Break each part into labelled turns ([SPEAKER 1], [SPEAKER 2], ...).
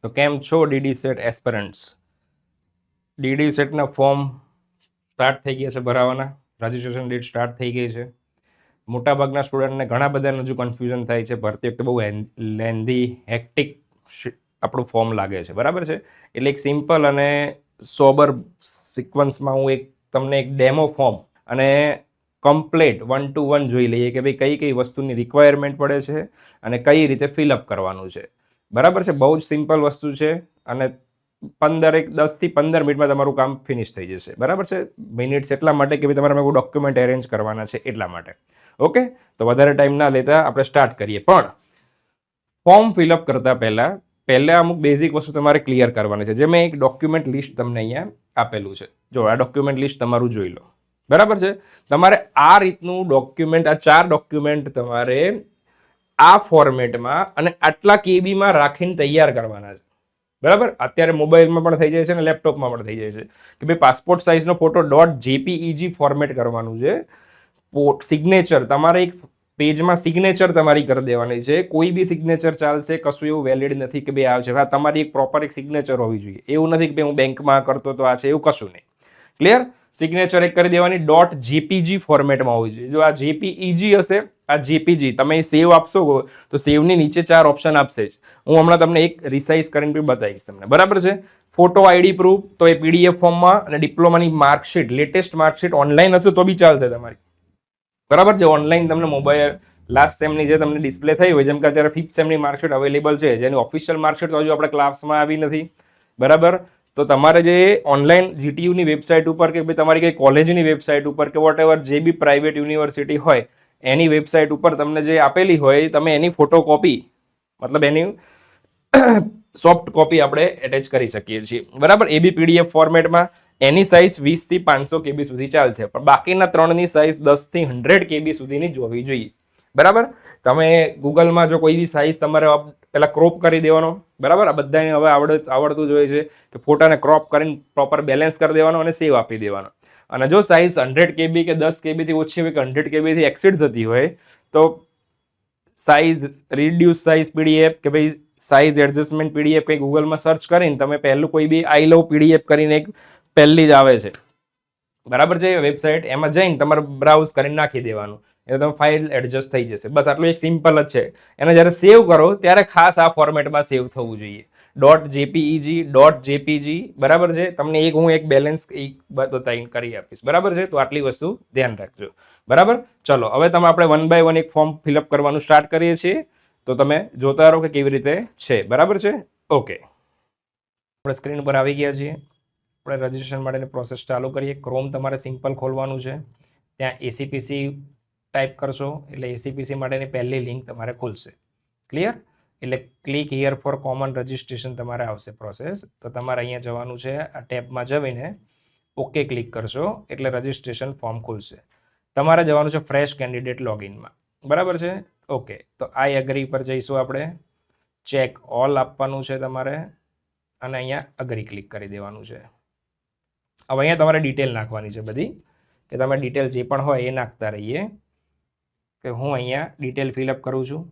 [SPEAKER 1] તો કેમ છો ડીડી સેટ એસ્પિરન્ટ્સ? ડીડી સેટના ફોર્મ સ્ટાર્ટ થઈ ગયા છે ભરાવાના, રજિસ્ટ્રેશન ડેટ સ્ટાર્ટ થઈ ગઈ છે. મોટાભાગના સ્ટુડન્ટને ઘણા બધાને હજુ કન્ફ્યુઝન થાય છે. ભરતી વખતે બહુ લેન્ધી હેક્ટિક આપણું ફોર્મ લાગે છે, બરાબર છે. એટલે એક સિમ્પલ અને સોબર સિક્વન્સમાં હું તમને એક ડેમો ફોર્મ અને કમ્પ્લીટ 1 to 1 જોઈ લઈએ કે ભાઈ કઈ કઈ વસ્તુની રિક્વાયરમેન્ટ પડે છે અને કઈ રીતે ફિલઅપ કરવાનું છે, બરાબર છે. બહુ જ સિમ્પલ વસ્તુ છે અને 10 થી 15 મિનિટમાં તમારું કામ ફિનિશ થઈ જશે, બરાબર છે. મિનિટ્સ એટલા માટે કે ભાઈ તમારે કોઈ ડોક્યુમેન્ટ અરેન્જ કરવાના છે એટલા માટે. ઓકે, તો વધારે ટાઈમ ના લેતા આપણે સ્ટાર્ટ કરીએ. પણ ફોર્મ ફિલઅપ કરતા પહેલા અમુક બેઝિક વસ્તુ તમારે ક્લિયર કરવાની છે. જે મેં એક ડોક્યુમેન્ટ લિસ્ટ તમને અહીંયા આપેલું છે. જો આ ડોક્યુમેન્ટ લિસ્ટ તમારું જોઈ લો, બરાબર છે. તમારે આ રીતનું ડોક્યુમેન્ટ, આ 4 ડોક્યુમેન્ટ તમારે આ ફોર્મેટમાં અને આટલા કેબીમાં રાખીને તૈયાર કરવાના છે, બરાબર. અત્યારે મોબાઈલમાં પણ થઈ જાય છે અને લેપટોપમાં પણ થઈ જાય છે કે ભાઈ પાસપોર્ટ સાઇઝનો ફોટો .jpeg ફોર્મેટ કરવાનું છે. સિગ્નેચર તમારે એક પેજમાં સિગ્નેચર તમારી કરી દેવાની છે. કોઈ બી સિગ્નેચર ચાલશે, કશું એવું વેલિડ નથી કે ભાઈ આવે છે. હા, તમારી એક પ્રોપર એક સિગ્નેચર હોવી જોઈએ. એવું નથી કે ભાઈ હું બેંકમાં કરતો તો આ છે, એવું કશું નહીં. ક્લિયર? સિગ્નેચર એક કરી દેવાની .jpg ફોર્મેટમાં હોવી જોઈએ. જો આ jpeg હશે, આ jpg તમે સેવ આપશો તો સેવની નીચે 4 ઓપ્શન આપશે જ. હું હમણાં તમને એક રિસાઇઝ કરીને બી બતાવીશ તમને, બરાબર છે. ફોટો આઈડી પ્રૂફ તો એ પીડીએફ ફોર્મમાં, અને ડિપ્લોમાની માર્કશીટ, લેટેસ્ટ માર્કશીટ ઓનલાઈન હશે તો બી ચાલશે તમારી, બરાબર છે. ઓનલાઈન તમને મોબાઈલ લાસ્ટ સેમની જે તમને ડિસ્પ્લે થઈ હોય, જેમ કે અત્યારે 5th સેમની માર્કશીટ અવેલેબલ છે, જેની ઓફિશિયલ માર્કશીટ હજુ આપણે ક્લાસમાં આવી નથી, બરાબર. તો તમારે જે ઓનલાઈન જીટીયુની વેબસાઇટ ઉપર કે ભાઈ તમારી કઈ કોલેજની વેબસાઇટ ઉપર કે વોટ એવર જે બી પ્રાઇવેટ યુનિવર્સિટી હોય એની વેબસાઇટ ઉપર તમને જે આપેલી હોય, તમે એની ફોટોકોપી, મતલબ એની સોફ્ટ કોપી આપણે એટેચ કરી શકીએ છીએ, બરાબર. એ બી પીડીએફ ફોર્મેટમાં. એની સાઇઝ 20 થી 500 કેબી સુધી ચાલશે, પણ બાકીના 3ની સાઇઝ 10 થી 100 કેબી સુધીની જ હોવી જોઈએ, બરાબર. તમે ગૂગલમાં જો કોઈ બી સાઇઝ તમારે પેલા ક્રોપ કરી દેવાનો, બરાબર. આ બધાને હવે આવડતું જ હોય છે કે ફોટાને ક્રોપ કરીને પ્રોપર બેલેન્સ કરી દેવાનો અને સેવ આપી દેવાનો. અને જો સાઇઝ 100 કેબી કે 10 કેબીથી ઓછી હોય કે 100 કેબીથી એક્સીડ થતી હોય તો સાઇઝ રિડ્યુસ સાઇઝ પીડીએફ કે ભાઈ સાઇઝ એડજસ્ટમેન્ટ પીડીએફ કંઈ ગૂગલમાં સર્ચ કરીને તમે પહેલું કોઈ બી આઈ લવ પીડીએફ કરીને એક પહેલી જ આવે છે, બરાબર છે, વેબસાઇટ. એમાં જઈને તમારે બ્રાઉઝ કરીને નાખી દેવાનું, એટલે તમે ફાઇલ એડજસ્ટ થઈ જશે. બસ આટલું એક સિમ્પલ જ છે. એને જ્યારે સેવ કરો ત્યારે ખાસ આ ફોર્મેટમાં સેવ થવું જોઈએ. .jpeg, બરાબર છે. તમને હું એક બેલેન્સ બતાવીને કરી આપીશ, બરાબર છે. તો આટલી વસ્તુ ધ્યાન રાખજો, બરાબર. ચલો, હવે આપણે 1 by 1 એક ફોર્મ ફિલઅપ કરવાનું સ્ટાર્ટ કરીએ છીએ. તો તમે જોતા રહો કે કેવી રીતે છે, બરાબર છે. ઓકે, આપણે સ્ક્રીન પર આવી ગયા છીએ. આપણે રજિસ્ટ્રેશન માટેની પ્રોસેસ ચાલુ કરીએ. ક્રોમ તમારે સિમ્પલ ખોલવાનું છે. ત્યાં એસીપીસી ટાઈપ કરશો એટલે એસીપીસી માટેની પહેલી લિંક તમારે ખુલશે. ક્લિયર? એટલે click here for common registration તમારે આવશે પ્રોસેસ. તો તમારે અહીંયા જવાનું છે. આ ટેબમાં જઈને ઓકે ક્લિક કરશો એટલે રજિસ્ટ્રેશન ફોર્મ ખુલશે. તમારે જવાનું છે ફ્રેશ કેન્ડિડેટ લોગિનમાં, બરાબર છે. ઓકે, તો આઈ એગ્રી પર જઈશું આપણે. ચેક ઓલ આપવાનું છે તમારે અને અહીંયા અગ્રી ક્લિક કરી દેવાનું છે. હવે અહીંયા તમારે ડિટેલ નાખવાની છે બધી, કે તમે ડિટેલ જે પણ હોય એ નાખતા રહીએ. કે હું અહીંયા ડિટેલ ફિલઅપ કરું છું.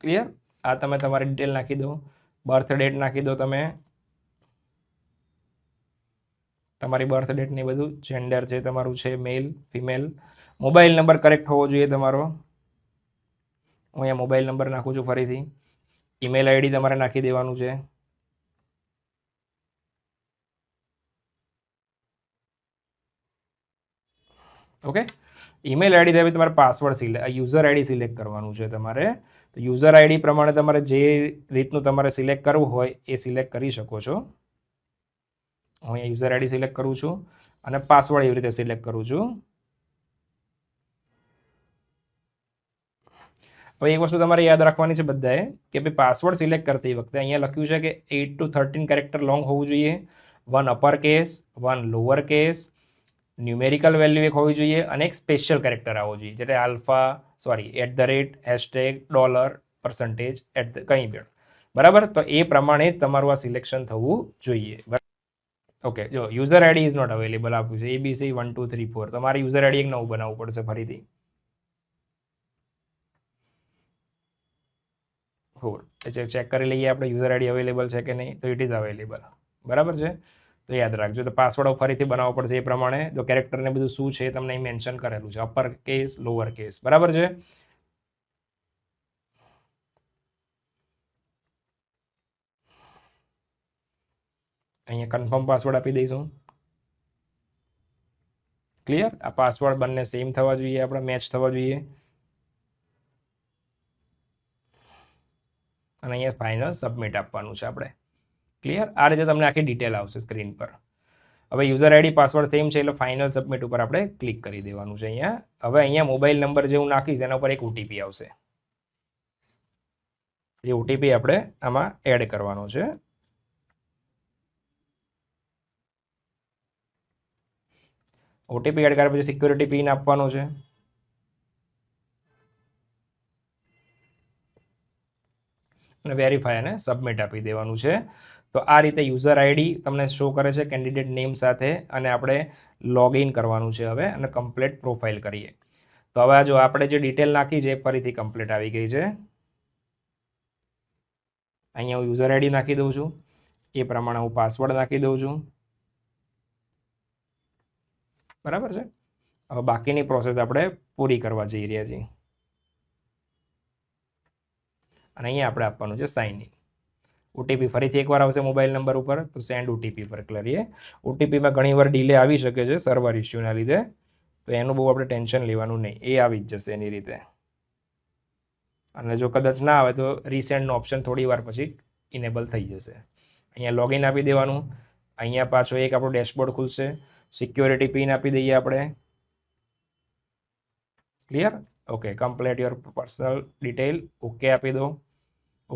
[SPEAKER 1] ક્લિયર? આ તમે તમારી ડિટેલ નાખી દો. બર્થ ડેટ નાખી દો તમે, તમારી બર્થ ડેટ ને બધું. જેન્ડર છે તમારું છે male female. Mobile number correct હોવો જોઈએ તમારો. હું અહીંયા મોબાઈલ નંબર નાખું છું ફરીથી. ઈમેલ આઈડી તમારે નાખી દેવાનું છે. ઓકે, ઈમેલ આઈડી થાય તમારે પાસવર્ડ યુઝર આઈડી સિલેક્ટ કરવાનું છે તમારે. તો યુઝર આઈડી પ્રમાણે તમારે જે રીતનું તમારે સિલેક્ટ કરવું હોય એ સિલેક્ટ કરી શકો છો. હું અહીંયા યુઝર આઈડી સિલેક્ટ કરું છું અને પાસવર્ડ એવી રીતે સિલેક્ટ કરું છું. હવે એક વસ્તુ તમારે યાદ રાખવાની છે બધાએ કે ભાઈ પાસવર્ડ સિલેક્ટ કરતી વખતે અહીંયા લખ્યું છે કે 8 to 13 કેરેક્ટર લોંગ હોવું જોઈએ. 1 upper case, 1 lower case, numerical value એક હોવી જોઈએ અને એક સ્પેશિયલ કેરેક્ટર આવવો જોઈએ, જેને $, $, કંઈ પણ, બરાબર. તો એ પ્રમાણે તમારું આ સિલેક્શન થવું જોઈએ. ઓકે, જો user ID is not available આપ્યું છે. ABC 1 2 3 4. તમારે યુઝર આઈડી એક નવું બનાવવું પડશે ફરીથી. 4 એટલે ચેક કરી લઈએ આપણે યુઝર આઈડી અવેલેબલ છે કે નહીં, તો ઇટ ઇઝ અવેલેબલ. બરાબર છે, તો યાદ રાખજો. તો પાસવર્ડ ફરીથી બનાવવો પડશે એ પ્રમાણે. તો કેરેક્ટરને બધું શું છે તમને અહીં મેન્શન કરેલું છે, અપર કેસ લોઅર કેસ. બરાબર છે. અહીંયા કન્ફર્મ પાસવર્ડ આપી દઈશું. ક્લિયર. આ પાસવર્ડ બંને સેમ થવા જોઈએ, આપણે મેચ થવા જોઈએ. અને અહીંયા ફાઇનલ સબમિટ આપવાનું છે આપણે. ક્લિયર. આ રીતે તમને આખી ડિટેલ આવશે સ્ક્રીન પર. હવે યુઝર આઈડી પાસવર્ડ સેમ છે એટલે ફાઇનલ સબમિટ ઉપર આપણે ક્લિક કરી દેવાનું છે અહીંયા. હવે અહીંયા મોબાઈલ નંબર જે હું નાખીશ એના ઉપર એક ઓટીપી આવશે. એ ઓટીપી આપણે આમાં એડ કરવાનો છે. ઓટીપી એડ કર્યા પછી સિક્યુરિટી પિન આપવાનો છે. અને વેરીફાઈ અને સબમિટ આપી દેવાનું છે. તો આ રીતે યુઝર આઈડી તમને શો કરે છે કેન્ડિડેટ નેમ સાથે, અને આપણે લોગિન કરવાનું છે હવે, અને કમ્પ્લીટ પ્રોફાઇલ કરીએ. તો હવે જો આપણે જે ડિટેલ નાખી છે એ ફરીથી કમ્પ્લીટ આવી ગઈ છે. અહીંયા હું યુઝર આઈડી નાખી દઉં છું, એ પ્રમાણે હું પાસવર્ડ નાખી દઉં છું. બરાબર છે. હવે બાકીની પ્રોસેસ આપણે પૂરી કરવા જઈ રહ્યા છીએ. અને અહીંયા આપણે આપવાનું છે સાઇન ઇન. ઓટીપી ફરીથી એકવાર આવશે મોબાઈલ નંબર ઉપર, તો સેન્ડ ઓટીપી પર કરીએ. ઓટીપીમાં ઘણીવાર ડિલે આવી શકે છે સર્વર ઇસ્યુના લીધે, તો એનું બહુ આપણે ટેન્શન લેવાનું નહીં, એ આવી જ જશે એની રીતે. અને જો કદાચ ના આવે તો રીસેન્ડનો ઓપ્શન થોડી વાર પછી ઇનેબલ થઈ જશે. અહીંયા લોગિન આપી દેવાનું. અહીંયા પાછો એક આપણો ડેશબોર્ડ ખુલશે. સિક્યોરિટી પિન આપી દઈએ આપણે. Clear. Okay. Complete your personal detail. Okay આપી દો.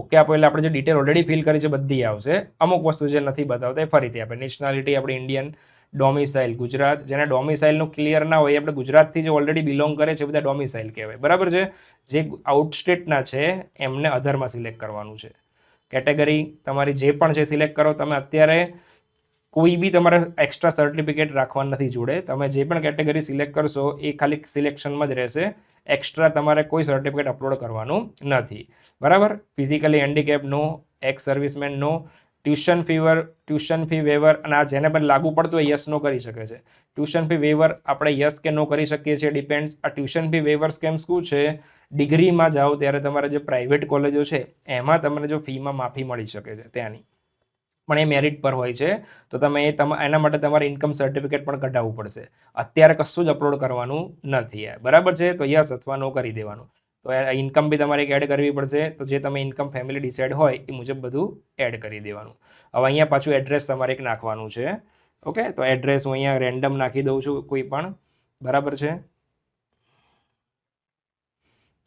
[SPEAKER 1] ઓકે આપો એટલે આપણે જે ડિટેલ ઓલરેડી ફિલ કરી છે બધી આવશે. અમુક વસ્તુ જે નથી બતાવતા એ ફરીથી આપણે. નેશનાલિટી આપણે ઇન્ડિયન, ડોમિસાઇલ ગુજરાત. જેના ડોમિસાઇલનું ક્લિયર ના હોય, આપણે ગુજરાતથી જે ઓલરેડી બિલોંગ કરે છે બધા ડોમિસાઇલ કહેવાય. બરાબર છે. જે આઉટ સ્ટેટના છે એમને અધરમાં સિલેક્ટ કરવાનું છે. કેટેગરી તમારી જે પણ છે સિલેક્ટ કરો. તમે અત્યારે કોઈ બી તમારે એક્સ્ટ્રા સર્ટિફિકેટ રાખવાનું નથી જોડે. તમે જે પણ કેટેગરી સિલેક્ટ કરશો એ ખાલી સિલેક્શનમાં જ રહેશે. એક્સ્ટ્રા તમારે કોઈ સર્ટિફિકેટ અપલોડ કરવાનું નથી. બરાબર. ફિઝિકલી હેન્ડીકેપ નો, એક્સ સર્વિસમેન નો, ટ્યુશન ફી વેવર, અને આ જેને પણ લાગુ પડતું હોય યસ નો કરી શકે છે. ટ્યુશન ફી વેવર આપણે યસ કે નો કરી શકીએ છીએ, ડિપેન્ડ્સ. આ ટ્યુશન ફી વેવર સ્કેમ શું છે, ડિગ્રીમાં જાઓ ત્યારે તમારે જે પ્રાઇવેટ કોલેજો છે એમાં તમને જો ફીમાં માફી મળી શકે છે ત્યાંની, પણ એ મેરિટ પર હોય છે. તો તમે એના માટે તમારે ઇન્કમ સર્ટિફિકેટ પણ કઢાવવું પડશે. અત્યારે કશું જ અપલોડ કરવાનું નથી. બરાબર છે. તો યસ અથવા નો કરી દેવાનું. તો ઇન્કમ બી તમારે એડ કરવી પડશે. તો જે તમે ઇન્કમ ફેમિલી ડિસાઇડ હોય એ મુજબ બધું એડ કરી દેવાનું. હવે અહીંયા પાછું એડ્રેસ તમારે એક નાખવાનું છે. ઓકે. તો એડ્રેસ હું અહીંયા રેન્ડમ નાખી દઉં છું કોઈ પણ. બરાબર છે.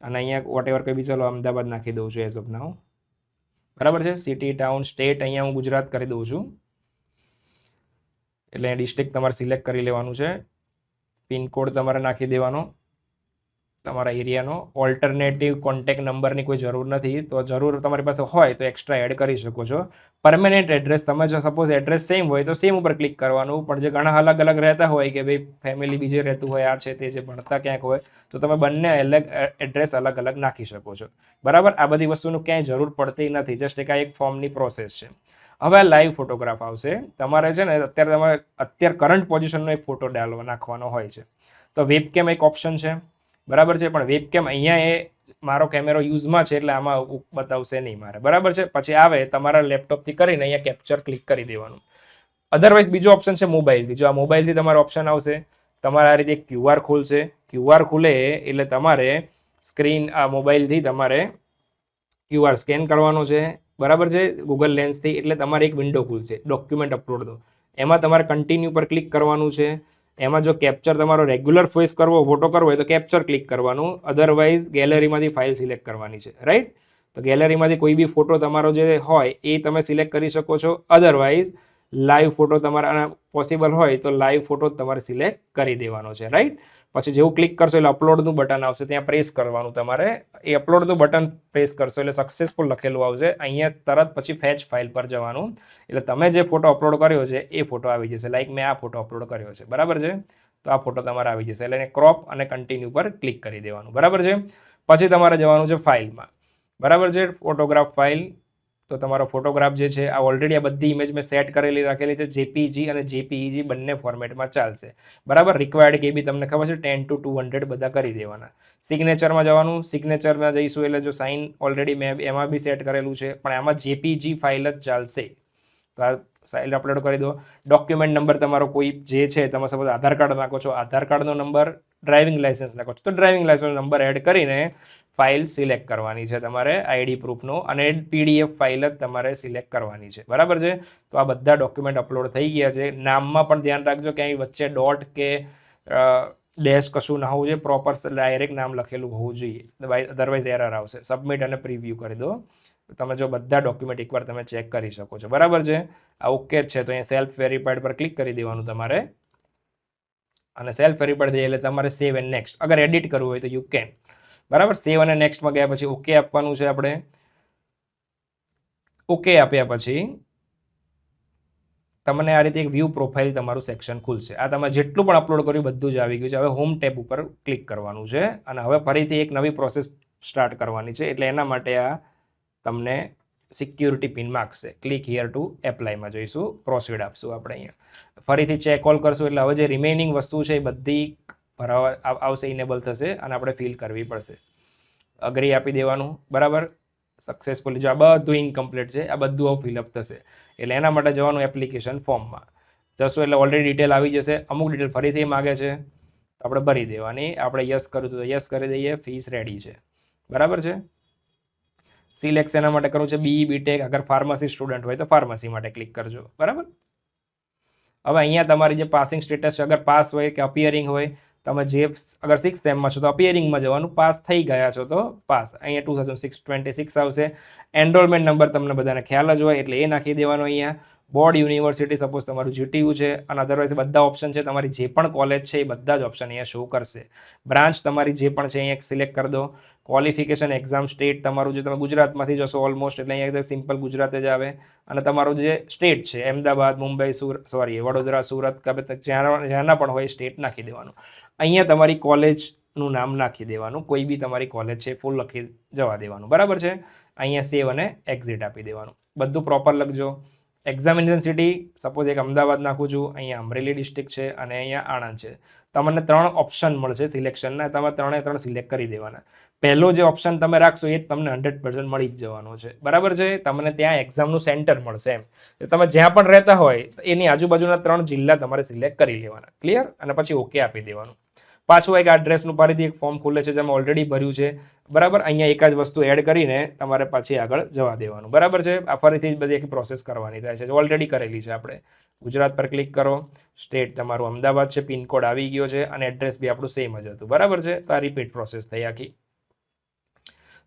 [SPEAKER 1] અને અહીંયા વોટ એવર કંઈ બી ચાલો અમદાવાદ નાખી દઉં છું એઝ ઓફ નાઉ. બરાબર છે. સિટી, ટાઉન, સ્ટેટ અહીંયા હું ગુજરાત કરી દઉં છું. એટલે ડિસ્ટ્રિક્ટ તમારે સિલેક્ટ કરી લેવાનું છે. પિનકોડ તમારે નાખી દેવાનો તમારા એરિયાનો. ઓલ્ટરનેટિવ કોન્ટેક્ટ નંબરની કોઈ જરૂર નથી. તો જરૂર તમારી પાસે હોય તો એક્સ્ટ્રા એડ કરી શકો છો. પરમેનન્ટ એડ્રેસ, તમે જો સપોઝ એડ્રેસ સેમ હોય તો સેમ ઉપર ક્લિક કરવાનું. પણ જે ઘણા અલગ અલગ રહેતા હોય કે ભાઈ ફેમિલી બીજે રહેતું હોય, આ છે તે છે, ભણતા ક્યાંક હોય, તો તમે બંને અલગ એડ્રેસ અલગ અલગ નાખી શકો છો. બરાબર. આ બધી વસ્તુનું ક્યાંય જરૂર પડતી નથી. જસ્ટ એક ફોર્મની પ્રોસેસ છે. હવે લાઈવ ફોટોગ્રાફ આવશે. તમારે છે ને અત્યારે કરંટ પોઝિશનનો એક ફોટો નાખવાનો હોય છે. તો વેબકેમ એક ઓપ્શન છે. બરાબર છે. પણ વેબકેમ અહીંયા એ મારો કેમેરો યુઝમાં છે એટલે આમાં બતાવશે નહીં મારે. બરાબર છે. પછી આવે તમારા લેપટોપથી કરીને અહીંયા કેપ્ચર ક્લિક કરી દેવાનું. અધરવાઇઝ બીજો ઓપ્શન છે મોબાઈલથી. જો આ મોબાઈલથી તમારો ઓપ્શન આવશે, તમારે આ રીતે ક્યુઆર ખુલશે. ક્યુઆર ખુલે એટલે તમારે સ્ક્રીન આ મોબાઈલથી તમારે ક્યુઆર સ્કેન કરવાનો છે. બરાબર છે. ગૂગલ લેન્સથી. એટલે તમારે એક વિન્ડો ખુલશે, ડોક્યુમેન્ટ અપલોડ દો. એમાં તમારે કન્ટિન્યુ પર ક્લિક કરવાનું છે. એમાં જો કેપ્ચર તમારો રેગ્યુલર ફેસ કરવો, ફોટો કરવો હોય તો કેપ્ચર ક્લિક કરવાનું. અધરવાઇઝ ગેલેરીમાંથી ફાઇલ સિલેક્ટ કરવાની છે. રાઈટ. તો ગેલેરીમાંથી કોઈ બી ફોટો તમારો જે હોય એ તમે સિલેક્ટ કરી શકો છો. અધરવાઇઝ લાઈવ ફોટો તમારા પોસિબલ હોય તો લાઈવ ફોટો તમારે સિલેક્ટ કરી દેવાનો છે. રાઈટ. પછી જેવું ક્લિક કરશો એટલે અપલોડનું બટન આવશે, ત્યાં પ્રેસ કરવાનું તમારે. એ અપલોડનું બટન પ્રેસ કરશો એટલે સક્સેસફુલ લખેલું આવશે. અહીંયા તરત પછી ફેચ ફાઇલ પર જવાનું. એટલે તમે જે ફોટો અપલોડ કર્યો છે એ ફોટો આવી જશે. લાઈક મેં આ ફોટો અપલોડ કર્યો છે. બરાબર છે. તો આ ફોટો તમારે આવી જશે. એટલે ક્રોપ અને કન્ટિન્યુ પર ક્લિક કરી દેવાનું. બરાબર છે. પછી તમારે જવાનું છે ફાઇલમાં. બરાબર છે. ફોટોગ્રાફ ફાઇલ, તો તમારો ફોટોગ્રાફ જે છે આ ઓલરેડી આ બધી ઇમેજ મેં સેટ કરેલી રાખેલી છે. જેપીજી અને જેપીઈજી બંને ફોર્મેટમાં ચાલશે. બરાબર. રિક્વાયર્ડ કે બી તમને ખબર છે 10 to 200 બધા કરી દેવાના. સિગ્નેચરમાં જવાનું. સિગ્નેચરમાં જઈશું એટલે જો સાઇન ઓલરેડી મેં એમાં બી સેટ કરેલું છે, પણ આમાં જેપીજી ફાઇલ જ ચાલશે. તો આ ફાઇલ અપલોડ કરી દો. ડોક્યુમેન્ટ નંબર તમારો કોઈ જે છે, તમે સપોઝ આધાર કાર્ડ નાખો છો, આધાર કાર્ડનો નંબર, ડ્રાઇવિંગ લાઇસન્સ નાખો છો, તો ડ્રાઇવિંગ લાઇસન્સ નંબર એડ કરીને ફાઇલ સિલેક્ટ કરવાની છે તમારે આઈડી પ્રૂફનો, અને પીડીએફ ફાઇલ જ તમારે સિલેક્ટ કરવાની છે. બરાબર છે. તો આ બધા ડોક્યુમેન્ટ અપલોડ થઈ ગયા છે. નામમાં પણ ધ્યાન રાખજો કે અહીં વચ્ચે ડોટ કે ડેશ કશું ના હોવું જોઈએ. પ્રોપર ડાયરેક્ટ નામ લખેલું હોવું જોઈએ, અધરવાઇઝ એરર આવશે. સબમિટ અને પ્રિવ્યૂ કરી દો. તમે જો બધા ડોક્યુમેન્ટ એકવાર તમે ચેક કરી શકો છો. બરાબર છે. આ ઓકે જ છે. તો અહીંયા સેલ્ફ વેરીફાઈડ પર ક્લિક કરી દેવાનું તમારે, અને સેલ્ફ વેરીફાઈડ થઈ એટલે તમારે સેવ એન્ડ નેક્સ્ટ. અગર એડિટ કરવું હોય તો યુ કેન. બરાબર. સેવ અને નેક્સ્ટમાં ગયા પછી ઓકે આપવાનું છે આપણે. ઓકે આપ્યા પછી તમને આ રીતે એક વ્યૂ પ્રોફાઇલ તમારું સેક્શન ખુલશે. આ તમે જેટલું પણ અપલોડ કર્યું બધું જ આવી ગયું છે. હવે હોમ ટેબ ઉપર ક્લિક કરવાનું છે, અને હવે ફરીથી એક નવી પ્રોસેસ સ્ટાર્ટ કરવાની છે. એટલે એના માટે આ તમને security pin માગશે. Click here two એપ્લાયમાં જઈશું, પ્રોસીડ આપશું આપણે અહીંયા. ફરીથી ચેક ઓલ કરશું એટલે હવે જે રિમેનિંગ વસ્તુ છે એ બધી ભરાવા આવશે, ઇનેબલ થશે, અને આપણે ફિલ કરવી પડશે. અગ્રી આપી દેવાનું. બરાબર. સક્સેસફુલી જો આ બધું ઇનકમ્પ્લીટ છે, આ બધું હવે ફિલઅપ થશે. એટલે એના માટે જવાનું એપ્લિકેશન ફોર્મમાં જશું એટલે ઓલરેડી ડિટેલ આવી જશે. અમુક ડિટેલ ફરીથી માગે છે, આપણે ભરી દેવાની. આપણે યસ કરું તો યસ કરી દઈએ. ફીસ રેડી છે. બરાબર છે. સિલેક્ટ એના માટે કરવું છે BE BTech. અગર ફાર્મસી સ્ટુડન્ટ હોય તો ફાર્મસી માટે ક્લિક કરજો. બરાબર. હવે અહીંયા તમારી જે પાસિંગ સ્ટેટસ છે, અગર પાસ હોય કે અપિયરિંગ હોય, તમે જે અગર 6th સેમમાં છો તો અપિયરિંગમાં જવાનું, પાસ થઈ ગયા છો તો પાસ. અહીંયા 2026 આવશે. એનરોલમેન્ટ નંબર તમને બધાને ખ્યાલ જ હોય એટલે એ નાખી દેવાનો. અહીંયા બોર્ડ, યુનિવર્સિટી, સપોઝ તમારું GTU છે, અને અધરવાઇઝ બધા ઓપ્શન છે. તમારી જે પણ કોલેજ છે એ બધા જ ઓપ્શન અહીંયા શો કરશે. બ્રાન્ચ તમારી જે પણ છે અહીંયા સિલેક્ટ કરી દો. ક્વોલિફિકેશન, એક્ઝામ, સ્ટેટ તમારું જે તમે ગુજરાતમાંથી જશો ઓલમોસ્ટ એટલે અહીંયા સિમ્પલ ગુજરાત જ આવે. અને તમારું જે સ્ટેટ છે અમદાવાદ, મુંબઈ, વડોદરા, સુરત, જ્યાંના પણ હોય સ્ટેટ નાખી દેવાનું. અહીંયા તમારી કોલેજનું નામ નાખી દેવાનું. કોઈ બી તમારી કોલેજ છે ફૂલ લખી જવા દેવાનું. બરાબર છે. અહીંયા સેવ અને એક્ઝિટ આપી દેવાનું. બધું પ્રોપર લખજો. એક્ઝામિનેશન સિટી સપોઝ એક અમદાવાદ નાખું છું, અહીંયા અમરેલી ડિસ્ટ્રિક્ટ છે, અને અહીંયા આણંદ છે. તમને 3 ઓપ્શન મળશે સિલેક્શનના. તમે 3 સિલેક્ટ કરી દેવાના. પહેલો જે ઓપ્શન તમે રાખશો એ તમને 100% મળી જ જવાનો છે. બરાબર છે. તમને ત્યાં એક્ઝામનું સેન્ટર મળશે એમ. તમે જ્યાં પણ રહેતા હોય એની આજુબાજુના 3 જિલ્લા તમારે સિલેક્ટ કરી લેવાના. ક્લિયર. અને પછી ઓકે આપી દેવાનું. પાછું એક એડ્રેસનું ફરીથી એક ફોર્મ ખુલે છે જેમાં ઓલરેડી ભર્યું છે. બરાબર. અહીંયા એક જ વસ્તુ એડ કરીને તમારે પાછી આગળ જવા દેવાનું. બરાબર છે. આ ફરીથી બધી એક પ્રોસેસ કરવાની થાય છે, ઓલરેડી કરેલી છે આપણે. ગુજરાત પર ક્લિક કરો. સ્ટેટ તમારું અમદાવાદ છે, પિનકોડ આવી ગયો છે, અને એડ્રેસ બી આપણું સેમ જ હતું. બરાબર છે. તો આ રિપીટ પ્રોસેસ થઈ આખી.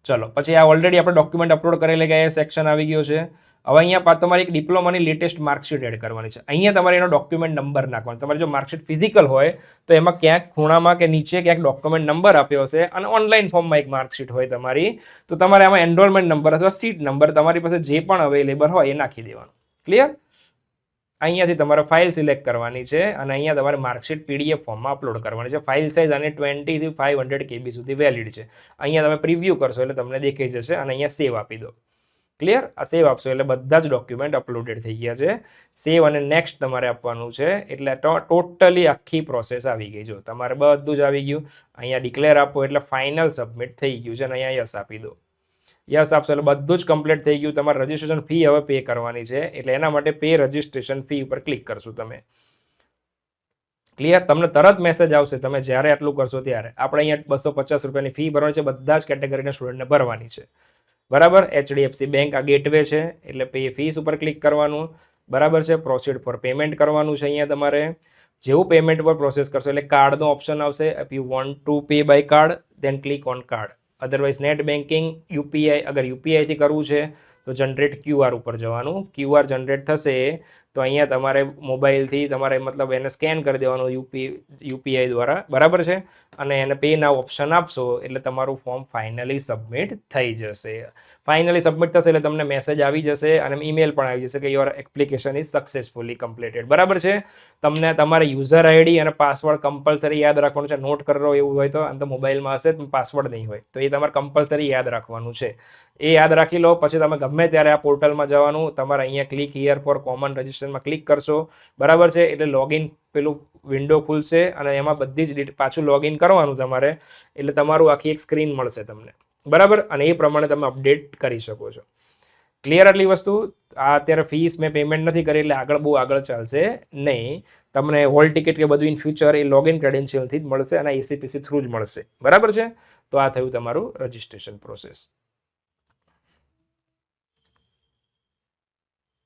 [SPEAKER 1] ચલો પછી આ ઓલરેડી આપણે ડોક્યુમેન્ટ અપલોડ કરેલા ગયા એ સેક્શન આવી ગયો છે. હવે અહીંયા તમારે એક ડિપ્લોમાની લેટેસ્ટ માર્કશીટ એડ કરવાની છે. અહીંયા તમારે એનો ડોક્યુમેન્ટ નંબર નાખવાનો. તમારે જો માર્કશીટ ફિઝિકલ હોય તો એમાં ક્યાંક ખૂણામાં કે નીચે ક્યાંક ડોક્યુમેન્ટ નંબર આપ્યો હશે, અને ઓનલાઈન ફોર્મમાં એક માર્કશીટ હોય તમારી, તો તમારે આમાં એનરોલમેન્ટ નંબર અથવા સીટ નંબર તમારી પાસે જે પણ અવેલેબલ હોય એ નાખી દેવાનું. ક્લિયર. અહીંયાથી તમારે ફાઇલ સિલેક્ટ કરવાની છે, અને અહીંયા તમારે માર્કશીટ PDF ફોર્મમાં અપલોડ કરવાની છે. ફાઇલ સાઇઝ અને 20 થી 500 KB સુધી વેલિડ છે. અહીંયા તમે પ્રિવ્યૂ કરશો એટલે તમને દેખાઈ જશે, અને અહીંયા સેવ આપી દો. ક્લિયર. આ સેવ આપશો એટલે બધા જ ડોક્યુમેન્ટ અપલોડેડ થઈ ગયા છે. સેવ અને નેક્સ્ટ તમારે આપવાનું છે. એટલે ટોટલી આખી પ્રોસેસ આવી ગઈ. જો તમારે બધું જ આવી ગયું. અહીંયા ડિક્લેર આપો એટલે ફાઇનલ સબમિટ થઈ ગયું છે, અને અહીંયા યસ આપી દો. યસ આપશો એટલે બધું જ કમ્પ્લીટ થઈ ગયું. તમારે રજિસ્ટ્રેશન ફી હવે પે કરવાની છે, એટલે એના માટે પે રજિસ્ટ્રેશન ફી ઉપર ક્લિક કરશું તમે. ક્લિયર. તમને તરત મેસેજ આવશે તમે જ્યારે આટલું કરશો ત્યારે. આપણે અહીંયા 250 રૂપિયાની ફી ભરવાની છે. બધા જ કેટેગરીના સ્ટુડન્ટને ભરવાની છે. બરાબર. HDFC બેંક આ ગેટવે છે, એટલે પે ફીસ ઉપર ક્લિક કરવાનું. બરાબર છે. પ્રોસીડ ફોર પેમેન્ટ કરવાનું છે. અહીંયા તમારે જેવું પેમેન્ટ પર પ્રોસેસ કરશો એટલે કાર્ડનો ઓપ્શન આવશે. If you want to pay by card then click on card. Otherwise net banking, UPI, અગર UPI થી કરવું છે તો જનરેટ QR ઉપર જવાનું. QR જનરેટ થશે તો અહીંયા તમારે મોબાઈલથી તમારે મતલબ એને સ્કેન કરી દેવાનું યુપીઆઈ દ્વારા, બરાબર છે, અને એને પે નાવ ઓપ્શન આપશો એટલે તમારું ફોર્મ ફાઇનલી સબમિટ થઈ જશે. ફાઇનલી સબમિટ થશે એટલે તમને મેસેજ આવી જશે અને ઈમેલ પણ આવી જશે કે your application is successfully completed, બરાબર છે. તમને તમારે યુઝર આઈડી અને પાસવર્ડ કમ્પલસરી યાદ રાખવાનું છે. નોટ કરો એવું હોય તો, આમ તો મોબાઈલમાં હશે પણ પાસવર્ડ નહીં હોય તો એ તમારે કમ્પલસરી યાદ રાખવાનું છે. એ યાદ રાખી લો. પછી તમે ગમે ત્યારે આ પોર્ટલમાં જવાનું, તમારે અહીંયા click here for common રજિસ્ટ્રેશનમાં click કરશો, બરાબર છે, એટલે લોગિન પેલું વિન્ડો ખુલશે અને એમાં બધી જ પાછું લોગિન કરવાનું તમારે, એટલે તમારું આખી એક સ્ક્રીન મળશે તમને, બરાબર, અને એ પ્રમાણે તમે અપડેટ કરી શકો છો. ક્લિયર આટલી વસ્તુ? આ અત્યારે ફીસ મેં પેમેન્ટ નથી કરી એટલે બહુ આગળ ચાલશે નહીં. તમને હોલ ટિકિટ કે બધું ઇન ફ્યુચર એ લોગિન ક્રેડેન્શિયલથી જ મળશે અને એસીપીસી થ્રુ જ મળશે, બરાબર છે. તો આ થયું તમારું રજિસ્ટ્રેશન પ્રોસેસ.